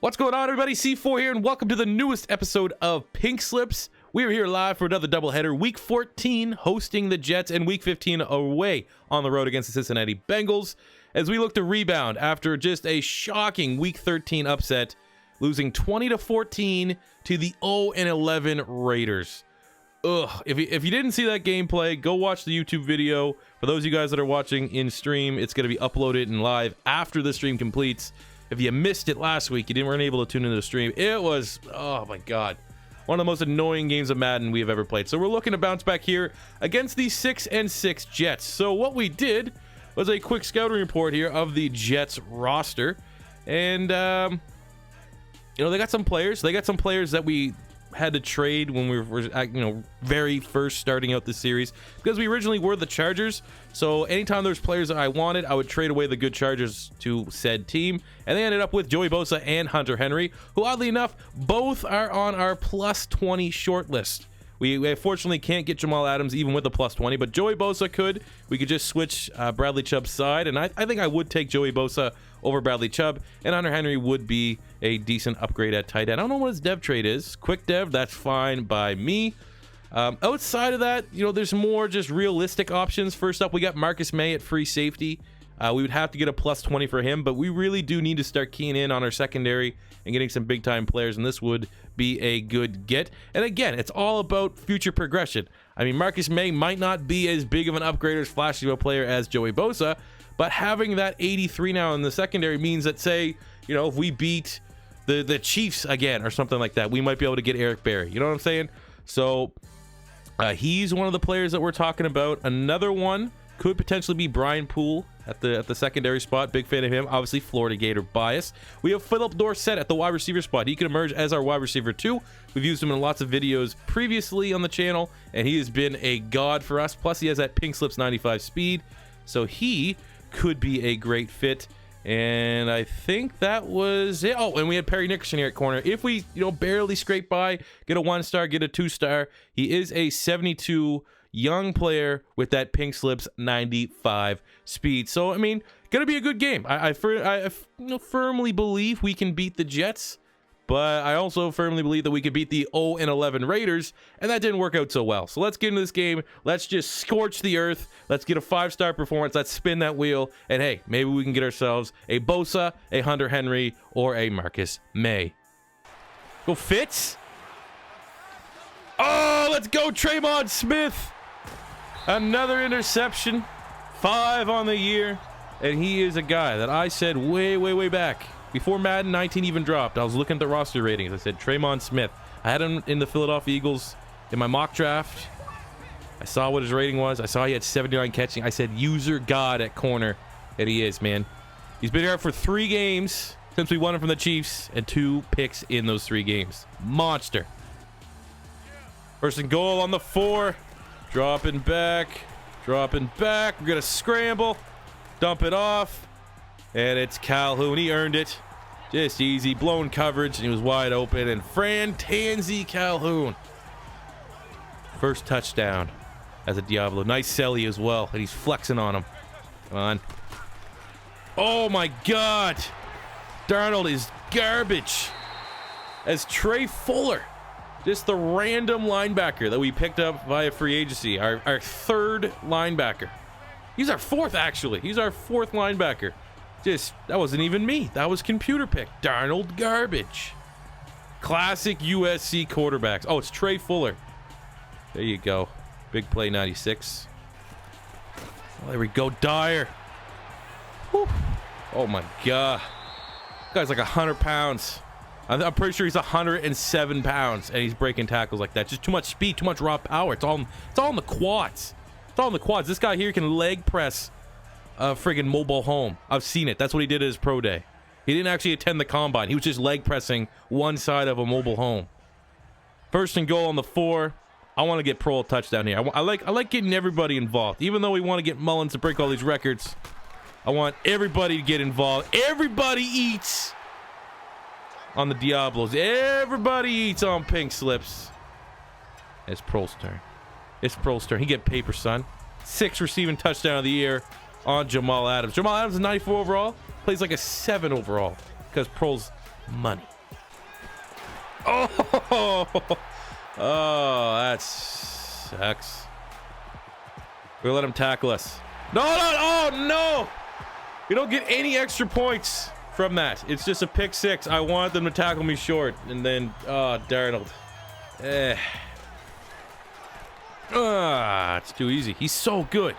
What's going on, everybody? C4 here, and welcome to the newest episode of Pink Slips. We are here live for another doubleheader. Week 14 hosting the Jets and Week 15 away on the road against the Cincinnati Bengals as we look to rebound after just a shocking Week 13 upset, losing 20-14 to the 0-11 Raiders. Ugh, if you didn't see that gameplay, go watch the YouTube video. For those of you guys that are watching in stream, it's going to be uploaded and live after the stream completes. If you missed it last week, weren't able to tune into the stream, it was, oh my god, one of the most annoying games of Madden we have ever played. So we're looking to bounce back here against the 6-6 Jets. So what we did was a quick scouting report here of the Jets roster. And, they got some players. They got some players that we had to trade when we were, very first starting out this series, because we originally were the Chargers. So anytime there's players that I wanted, I would trade away the good Chargers to said team, and they ended up with Joey Bosa and Hunter Henry, who oddly enough both are on our plus 20 short list. We unfortunately can't get Jamal Adams even with a plus 20, but Joey Bosa could. We could just switch Bradley Chubb's side, and I think I would take Joey Bosa over Bradley Chubb, and Hunter Henry would be a decent upgrade at tight end. I don't know what his dev trade is. Quick dev, that's fine by me. Outside of that, there's more just realistic options. First up, we got Marcus May at free safety. We would have to get a plus 20 for him, but we really do need to start keying in on our secondary and getting some big time players, and this would be a good get. And again, it's all about future progression. I mean, Marcus May might not be as big of an upgrade or as flashy of a player as Joey Bosa, but having that 83 now in the secondary means that, say, if we beat the Chiefs again or something like that, we might be able to get Eric Berry. You know what I'm saying? So he's one of the players that we're talking about. Another one could potentially be Brian Poole at the secondary spot. Big fan of him. Obviously, Florida Gator bias. We have Philip Dorsett at the wide receiver spot. He could emerge as our wide receiver too. We've used him in lots of videos previously on the channel, and he has been a god for us. Plus, he has that Pink Slips 95 speed, so he could be a great fit. And I think that was it. Oh, and we had Perry Nickerson here at corner. If we, barely scrape by, get a 1-star, get a 2-star, he is a 72 young player with that Pink Slips 95 speed. So, I mean, gonna be a good game. I firmly believe we can beat the Jets, but I also firmly believe that we could beat the 0-11 Raiders, and that didn't work out so well. So let's get into this game. Let's just scorch the earth. Let's get a 5-star performance. Let's spin that wheel, and hey, maybe we can get ourselves a Bosa, a Hunter Henry, or a Marcus May. Go Fitz. Oh, let's go Tremon Smith. Another interception. 5 on the year, and he is a guy that I said way back, before Madden 19 even dropped. I was looking at the roster ratings. I said Tremon Smith. I had him in the Philadelphia Eagles in my mock draft. I saw what his rating was. I saw he had 79 catching. I said user god at corner, and he is, man. He's been here for 3 games since we won him from the Chiefs, and 2 picks in those 3 games. Monster. First and goal on the 4. Dropping back. We're gonna scramble, dump it off, and it's Calhoun. He earned it. Just easy, blown coverage, and he was wide open. And Fran Tanzi Calhoun, first touchdown as a Diablo. Nice celly as well, and he's flexing on him. Come on. Oh my god, Darnold is garbage. As Trey Fuller, just the random linebacker that we picked up via free agency, our 3rd linebacker. He's our 4th, actually. He's our 4th linebacker. That wasn't even me. That was computer pick. Darnold garbage. Classic USC quarterbacks. Oh, it's Trey Fuller. There you go. Big play 96. Oh, there we go. Dyer. Whew. Oh my god. This guy's like 100 pounds. I'm pretty sure he's 107 pounds, and he's breaking tackles like that. Just too much speed, too much raw power. It's all in the quads. It's all in the quads. This guy here can leg press a friggin' mobile home. I've seen it. That's what he did at his pro day. He didn't actually attend the combine. He was just leg pressing one side of a mobile home. First and goal on the 4. I want to get pro touchdown here. I like getting everybody involved. Even though we want to get Mullins to break all these records, I want everybody to get involved. Everybody eats on the Diablos. Everybody eats on Pink Slips. It's Prohl's turn. He get paper, son. 6th receiving touchdown of the year on Jamal Adams. Jamal Adams is 94 overall. Plays like a 7 overall because Prohl's money. Oh, oh, that sucks. We're gonna let him tackle us. No, no, oh no! You don't get any extra points from that. It's just a pick six. I want them to tackle me short, and then Darnold. It's too easy. He's so good.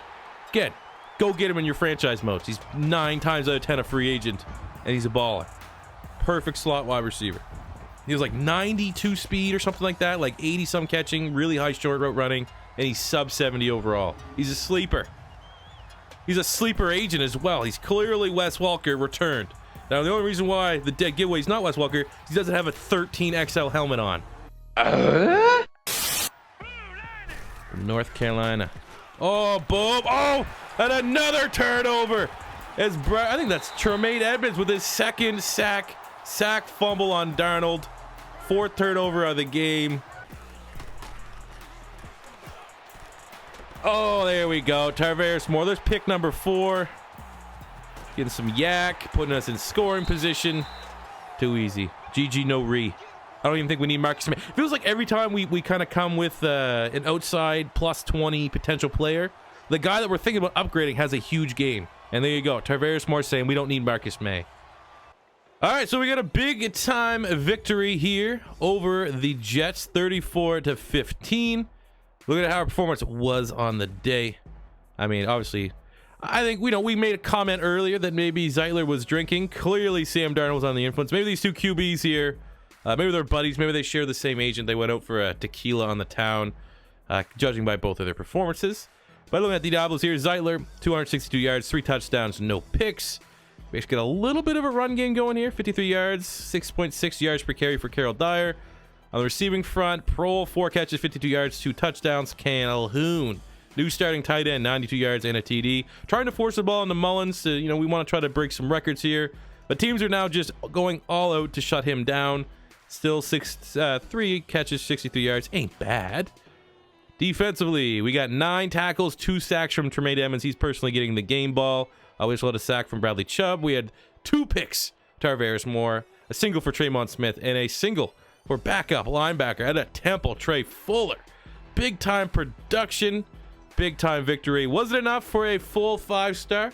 Go get him in your franchise modes. He's 9 times out of 10 a free agent, and he's a baller. Perfect slot wide receiver. He was like 92 speed or something like that, like 80 some catching, really high short route running, and he's sub 70 overall. He's a sleeper. He's a sleeper agent as well. He's clearly Wes Welker returned. Now, the only reason why the dead giveaway is not Wes Welker is he doesn't have a 13XL helmet on. North Carolina. Oh, boom. Oh, and another turnover. I think that's Tremaine Edmonds with his second sack fumble on Darnold. 4th turnover of the game. Oh, there we go. Tarvaris Moore. There's pick number 4. Getting some yak, putting us in scoring position. Too easy. GG no re. I don't even think we need Marcus May. It feels like every time we kind of come with an outside plus 20 potential player, the guy that we're thinking about upgrading has a huge game. And there you go. Tarvaris Moore saying we don't need Marcus May. All right, so we got a big time victory here over the Jets, 34-15. Look at how our performance was on the day. I mean, obviously, I think we made a comment earlier that maybe Zeitler was drinking. Clearly, Sam Darnold was on the influence. Maybe these two QBs here, maybe they're buddies. Maybe they share the same agent. They went out for a tequila on the town, judging by both of their performances. But looking at the Diablos here, Zeitler, 262 yards, 3 touchdowns, no picks. We actually get a little bit of a run game going here, 53 yards, 6.6 yards per carry for Carroll Dyer. On the receiving front, Prohl, 4 catches, 52 yards, 2 touchdowns. Calhoun, new starting tight end, 92 yards and a TD. Trying to force the ball into Mullins. We want to try to break some records here. But teams are now just going all out to shut him down. Still 3 catches, 63 yards. Ain't bad. Defensively, we got 9 tackles, 2 sacks from Tremaine Edmonds. He's personally getting the game ball. We just let a sack from Bradley Chubb. We had 2 picks, Tarvaris Moore, a single for Tremont Smith, and a single for backup linebacker at a Temple, Trey Fuller. Big time production, big time victory. Was it enough for a full 5-star?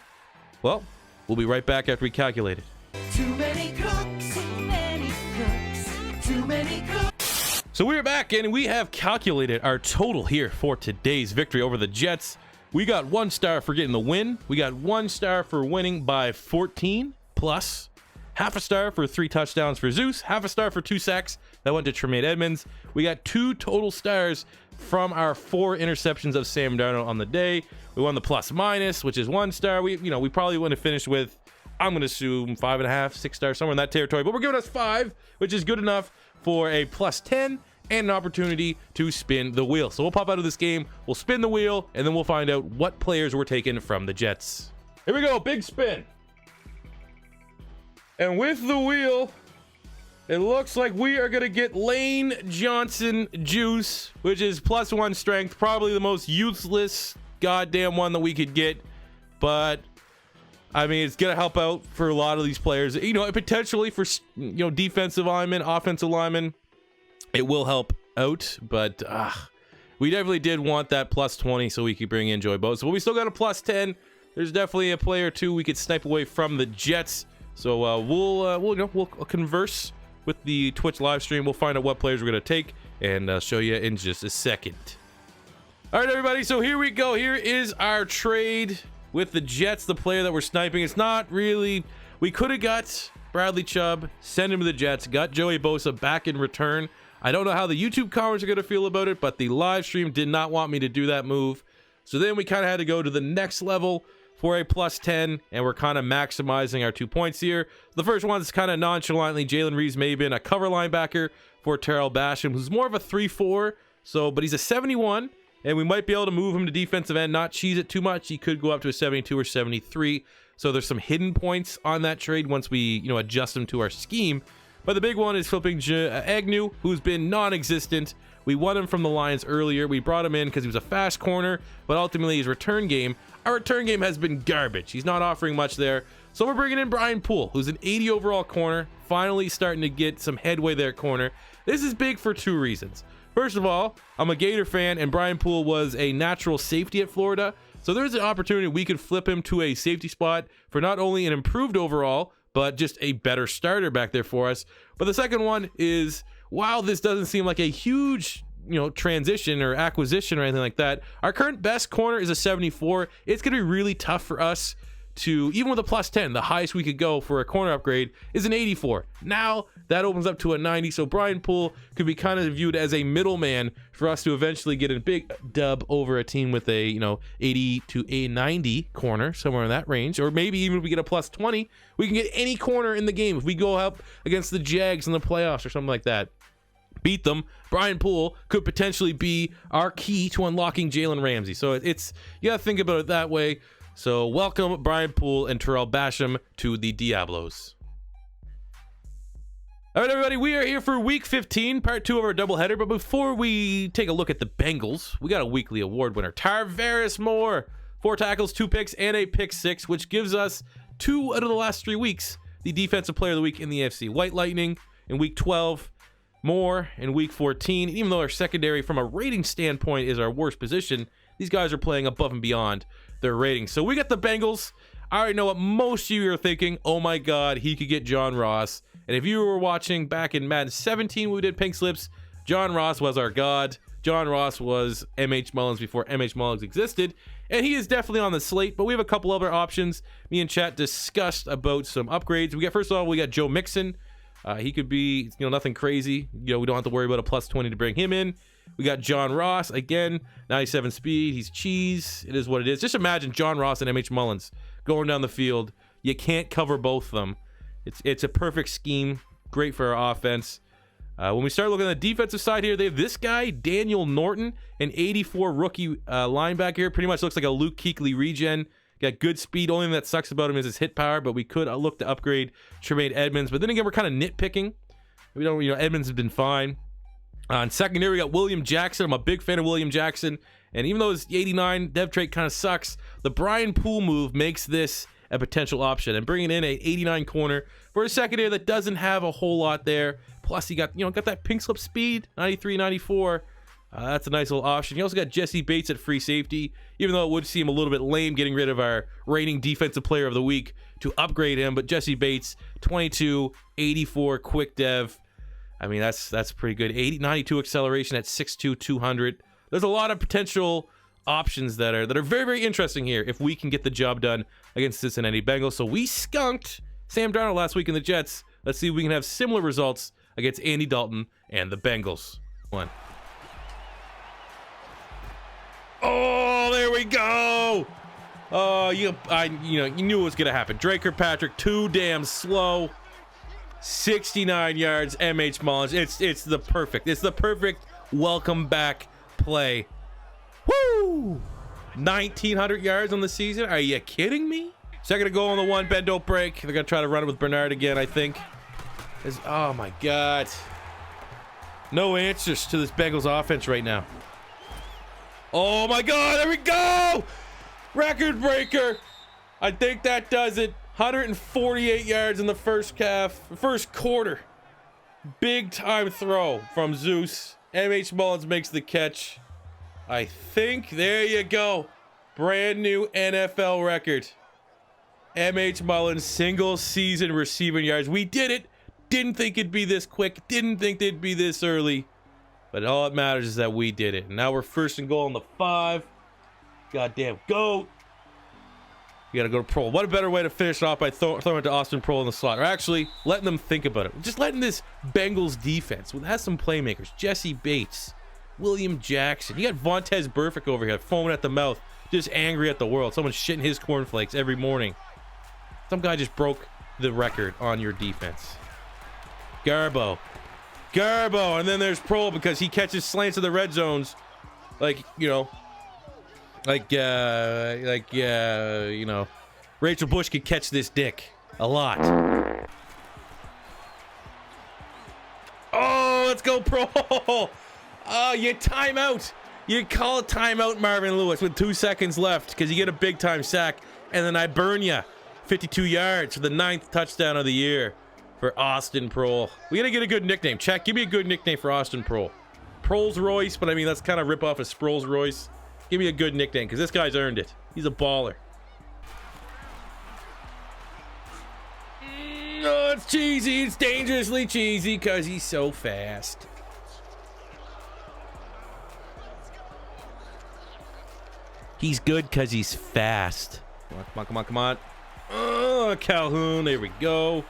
Well, we'll be right back after we calculate it. Too many cooks, too many cooks, too many cooks. So we're back and we have calculated our total here for today's victory over the Jets. We got 1 star for getting the win. We got 1 star for winning by 14 plus. Half a star for 3 touchdowns for Zeus. Half a star for 2 sacks. That went to Tremaine Edmonds. We got 2 total stars from our 4 interceptions of Sam Darnold on the day. We won the plus minus, which is 1 star. We probably wouldn't have finished with, I'm going to assume 5.5, 6 stars, somewhere in that territory. But we're giving us 5, which is good enough for a plus 10 and an opportunity to spin the wheel. So we'll pop out of this game, we'll spin the wheel, and then we'll find out what players we're taking from the Jets. Here we go, big spin. And with the wheel, it looks like we are going to get Lane Johnson Juice, which is plus 1 strength, probably the most useless goddamn one that we could get. But, I mean, it's going to help out for a lot of these players. Potentially for, defensive linemen, offensive linemen, it will help out. But, we definitely did want that plus 20 so we could bring in Joey Bosa. But we still got a plus 10. There's definitely a player or 2 we could snipe away from the Jets. So we'll converse with the Twitch live stream. We'll find out what players we're going to take and show you in just a second. All right, everybody. So here we go. Here is our trade with the Jets, the player that we're sniping. It's not really... We could have got Bradley Chubb, send him to the Jets, got Joey Bosa back in return. I don't know how the YouTube comments are going to feel about it, but the live stream did not want me to do that move. So then we kind of had to go to the next level for a plus 10, and we're kind of maximizing our 2 points here. The first one is kind of nonchalantly Jalen Reeves-Maybin, a cover linebacker for Terrell Basham, who's more of a 3-4, but he's a 71, and we might be able to move him to defensive end, not cheese it too much. He could go up to a 72 or 73, so there's some hidden points on that trade once we adjust him to our scheme. But the big one is flipping Agnew, who's been non-existent. We won him from the Lions earlier. We brought him in because he was a fast corner, but ultimately his return game, our return game has been garbage. He's not offering much there. So we're bringing in Brian Poole, who's an 80 overall corner, finally starting to get some headway there at corner. This is big for two reasons. First of all, I'm a Gator fan, and Brian Poole was a natural safety at Florida. So there's an opportunity we could flip him to a safety spot for not only an improved overall, but just a better starter back there for us. But the second one is, while this doesn't seem like a huge transition or acquisition or anything like that, our current best corner is a 74. It's going to be really tough for us to, even with a plus 10, the highest we could go for a corner upgrade is an 84. Now that opens up to a 90, so Brian Poole could be kind of viewed as a middleman for us to eventually get a big dub over a team with a 80 to a 90 corner, somewhere in that range. Or maybe even if we get a plus 20, we can get any corner in the game if we go up against the Jags in the playoffs or something like that. Beat them. Brian Poole could potentially be our key to unlocking Jalen Ramsey. So it's, you gotta think about it that way. So welcome Brian Poole and Terrell Basham to the Diablos. All right, everybody, we are here for Week 15, Part 2 of our doubleheader. But before we take a look at the Bengals, we got a weekly award winner, Tarvaris Moore. 4 tackles, 2 picks, and a pick 6, which gives us 2 out of the last 3 weeks the Defensive Player of the Week in the AFC. White Lightning in Week 12, Moore in Week 14. Even though our secondary, from a rating standpoint, is our worst position, these guys are playing above and beyond their ratings. So we got the Bengals. I already know what most of you are thinking. Oh my God, he could get John Ross. And if you were watching back in Madden 17 when we did Pink Slips, John Ross was our god. John Ross was MH Mullins before MH Mullins existed. And he is definitely on the slate, but we have a couple other options. Me and chat discussed about some upgrades. First of all, we got Joe Mixon. He could be, nothing crazy. We don't have to worry about a plus 20 to bring him in. We got John Ross, again, 97 speed. He's cheese. It is what it is. Just imagine John Ross and MH Mullins going down the field. You can't cover both of them. It's a perfect scheme. Great for our offense. When we start looking at the defensive side here, they have this guy, Daniel Norton, an 84 rookie linebacker here. Pretty much looks like a Luke Kuechly regen. Got good speed. Only thing that sucks about him is his hit power, but we could look to upgrade Tremaine Edmonds. But then again, we're kind of nitpicking. We don't, Edmonds has been fine. On secondary, we got William Jackson. I'm a big fan of William Jackson. And even though his 89 dev trait kind of sucks, the Brian Poole move makes this a potential option. And bringing in an 89 corner for a secondary that doesn't have a whole lot there. Plus, he got that pink slip speed, 93, 94. That's a nice little option. You also got Jesse Bates at free safety, even though it would seem a little bit lame getting rid of our reigning defensive player of the week to upgrade him. But Jesse Bates, 22, 84 quick dev. I mean, that's pretty good. 92 acceleration at 6'2", 200. There's a lot of potential options that are very, very interesting here if we can get the job done against Cincinnati Bengals. So we skunked Sam Darnold last week in the Jets. Let's see if we can have similar results against Andy Dalton and the Bengals. Oh, there we go. Oh, you knew it was gonna happen. Drake Kirkpatrick, too damn slow. 69 yards, MH Mullins. It's the perfect welcome back play. Woo! 1,900 yards on the season. Are you kidding me? Second to go on the one. Ben, don't break. They're gonna try to run it with Bernard again, I think. Oh my God. No answers to this Bengals offense right now. Oh my God, there we go! Record breaker. I think that does it. 148 yards in the first quarter. Big time throw from Zeus. MH Mullins makes the catch. I think, there you go. Brand new NFL record. MH Mullins, single season receiving yards. We did it. Didn't think it'd be this quick. Didn't think it'd be this early. But all that matters is that we did it. And now we're first and goal on the 5. Goddamn goat. We got to go to Prohl. What a better way to finish it off by throwing it to Austin Prohl in the slot. Or actually, letting them think about it. Just letting this Bengals defense, that has some playmakers. Jesse Bates, William Jackson. You got Vontez Burfict over here, foaming at the mouth, just angry at the world. Someone's shitting his cornflakes every morning. Some guy just broke the record on your defense. Garbo. And then there's Prohl because he catches slants in the red zones. Rachel Bush could catch this dick a lot. Oh, let's go, Prohl. Oh, you timeout. You call a timeout, Marvin Lewis, with 2 seconds left because you get a big-time sack, and then I burn you 52 yards for the 9th touchdown of the year. for Austin Prohl. We gotta get a good nickname. Chat, give me a good nickname for Austin Prohl. Prohl's Royce, but I mean, that's kind of rip off of Sproles Royce. Give me a good nickname, because this guy's earned it. He's a baller. Oh, it's cheesy. It's dangerously cheesy, because he's so fast. He's good because he's fast. Come on, come on, come on, come on. Oh, Calhoun. There we go.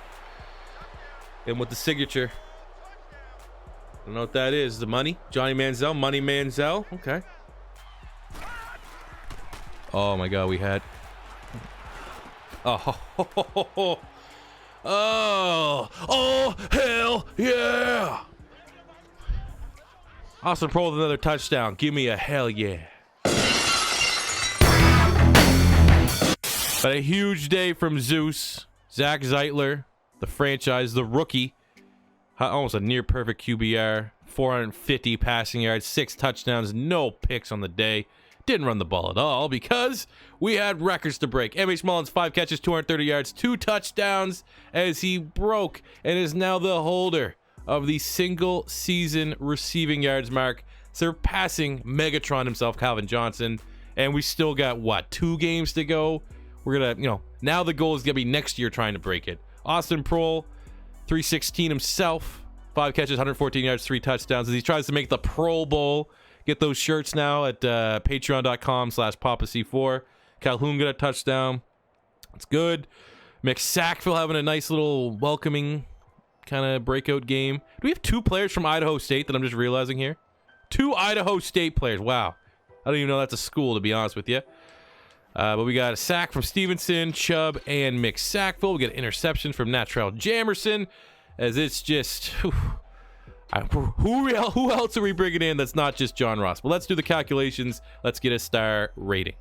And with the signature. I don't know what that is. The money? Johnny Manziel? Money Manziel? Okay. Oh, my God. We had... Oh. Oh. Oh, hell yeah. Austin Prohl with another touchdown. Give me a hell yeah. But a huge day from Zeus, Zach Zeitler, the franchise, the rookie. Almost a near perfect QBR, 450 passing yards, 6 touchdowns, no picks on the day. Didn't run the ball at all because we had records to break. MH Mullins, 5 catches, 230 yards, 2 touchdowns as he broke and is now the holder of the single season receiving yards mark, surpassing Megatron himself, Calvin Johnson. And we still got, what, 2 games to go? We're going to, now the goal is going to be next year trying to break it. Austin Prohl, 316 himself, 5 catches, 114 yards, 3 touchdowns as he tries to make the Pro Bowl. Get those shirts now at patreon.com/PapaC4. Calhoun got a touchdown. It's good. McSackville having a nice little welcoming kind of breakout game. Do we have 2 players from Idaho State that I'm just realizing here? 2 Idaho State players. Wow. I don't even know that's a school, to be honest with you. But we got a sack from Stevenson, Chubb, and McSackville. We got an interception from Natrell Jamerson. As it's just... who else are we bringing in that's not just John Ross? Well, let's do the calculations. Let's get a star rating.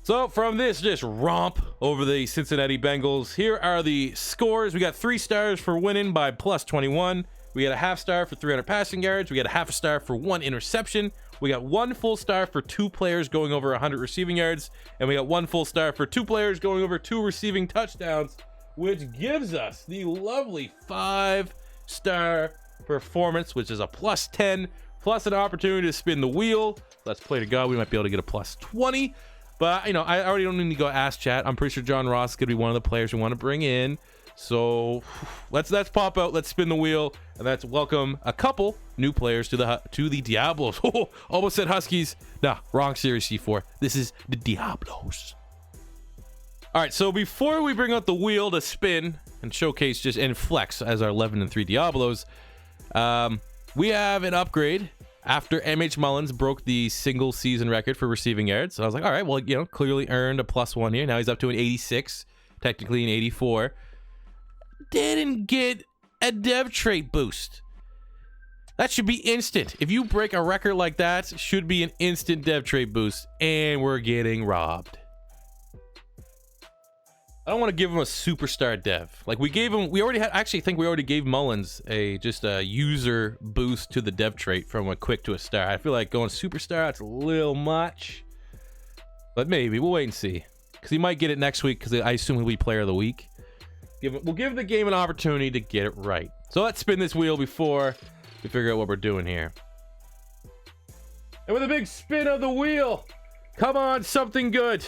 So from this just romp over the Cincinnati Bengals, here are the scores. We got 3 stars for winning by +21. We got a half star for 300 passing yards. We got a half a star for 1 interception. We got 1 full star for 2 players going over 100 receiving yards. And we got 1 full star for 2 players going over 2 receiving touchdowns, which gives us the lovely 5-star performance, which is a +10, plus an opportunity to spin the wheel. Let's play to God. We might be able to get a +20. But, I already don't need to go ask chat. I'm pretty sure John Ross is going to be one of the players we want to bring in. So let's pop out, let's spin the wheel, and let's welcome a couple new players to the Diablos. Oh, almost said Huskies. Nah, wrong series, C4. This is the Diablos. All right, so before we bring out the wheel to spin and showcase and flex as our 11-3 Diablos, we have an upgrade after MH Mullins broke the single season record for receiving yards. So I was like, all right, well, clearly earned a +1 here. Now he's up to an 86, technically an 84. Didn't get a dev trait boost. That should be instant. If you break a record like that, it should be an instant dev trait boost, and we're getting robbed. I don't want to give him a superstar dev. Like we already gave Mullins just a user boost to the dev trait from a quick to a star. I feel like going superstar, that's a little much, but maybe we'll wait and see, because he might get it next week, because I assume he'll be player of the week. We'll give the game an opportunity to get it right. So let's spin this wheel before we figure out what we're doing here. And with a big spin of the wheel, come on, something good.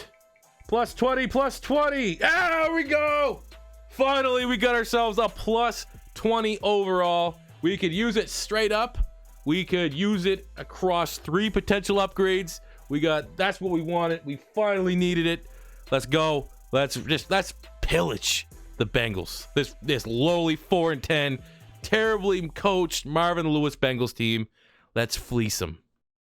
+20, +20. There we go. Finally, we got ourselves a +20 overall. We could use it straight up. We could use it across 3 potential upgrades. That's what we wanted. We finally needed it. Let's go. Let's pillage the Bengals. This lowly 4-10, terribly coached Marvin Lewis Bengals team. Let's fleece them.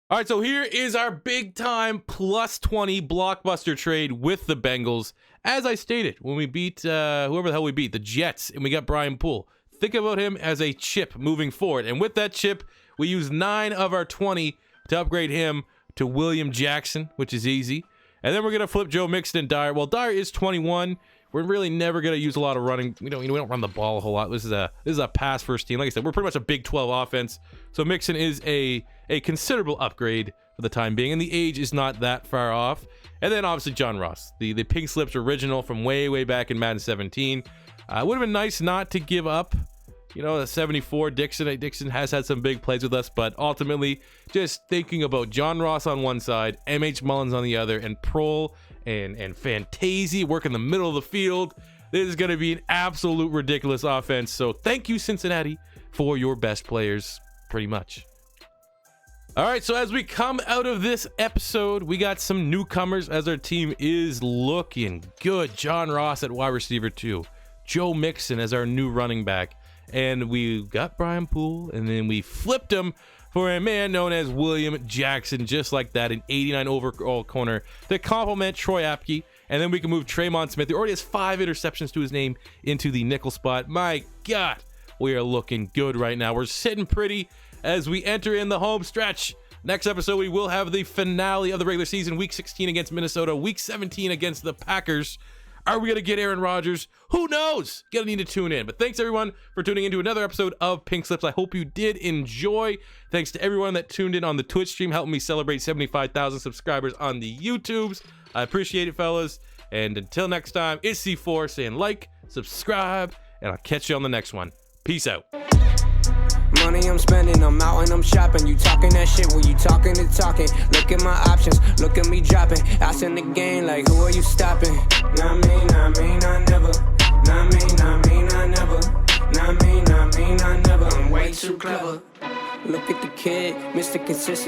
All right, so here is our big time +20 blockbuster trade with the Bengals. As I stated, when we beat whoever the hell we beat, the Jets, and we got Brian Poole. Think about him as a chip moving forward. And with that chip, we use 9 of our 20 to upgrade him to William Jackson, which is easy. And then we're going to flip Joe Mixon and Dyer. Well, Dyer is 21. We're really never going to use a lot of running. We don't run the ball a whole lot. This is a pass first team. Like I said, we're pretty much a Big 12 offense. So Mixon is a considerable upgrade for the time being, and the age is not that far off. And then obviously John Ross, the Pink Slips original from way back in Madden 17. Would have been nice not to give up, you know, the 74 Dixon. Dixon has had some big plays with us, but ultimately just thinking about John Ross on one side, MH Mullins on the other, and Prohl and Fantasy work in the middle of the field. This is going to be an absolute ridiculous offense. So thank you, Cincinnati, for your best players, pretty much. All right, so as we come out of this episode, we got some newcomers as our team is looking good. John Ross at wide receiver 2. Joe Mixon as our new running back. And we got Brian Poole, and then we flipped him for a man known as William Jackson, just like that, an 89 overall corner to complement Troy Apke. And then we can move Traymon Smith, who already has 5 interceptions to his name, into the nickel spot. My God, we are looking good right now. We're sitting pretty as we enter in the home stretch. Next episode, we will have the finale of the regular season, Week 16 against Minnesota, Week 17 against the Packers. Are we going to get Aaron Rodgers? Who knows? Gonna need to tune in. But thanks, everyone, for tuning into another episode of Pink Slips. I hope you did enjoy. Thanks to everyone that tuned in on the Twitch stream, helping me celebrate 75,000 subscribers on the YouTubes. I appreciate it, fellas. And until next time, it's C4 saying like, subscribe, and I'll catch you on the next one. Peace out. Money I'm spending, I'm out and I'm shopping. You talking that shit, well you talking the talking. Look at my options, look at me dropping. Ass in the game, like who are you stopping? Not me, not me, not never. Not me, not me, not never. Not me, not me, not never. I'm way too clever. Look at the kid, Mr. Consistent.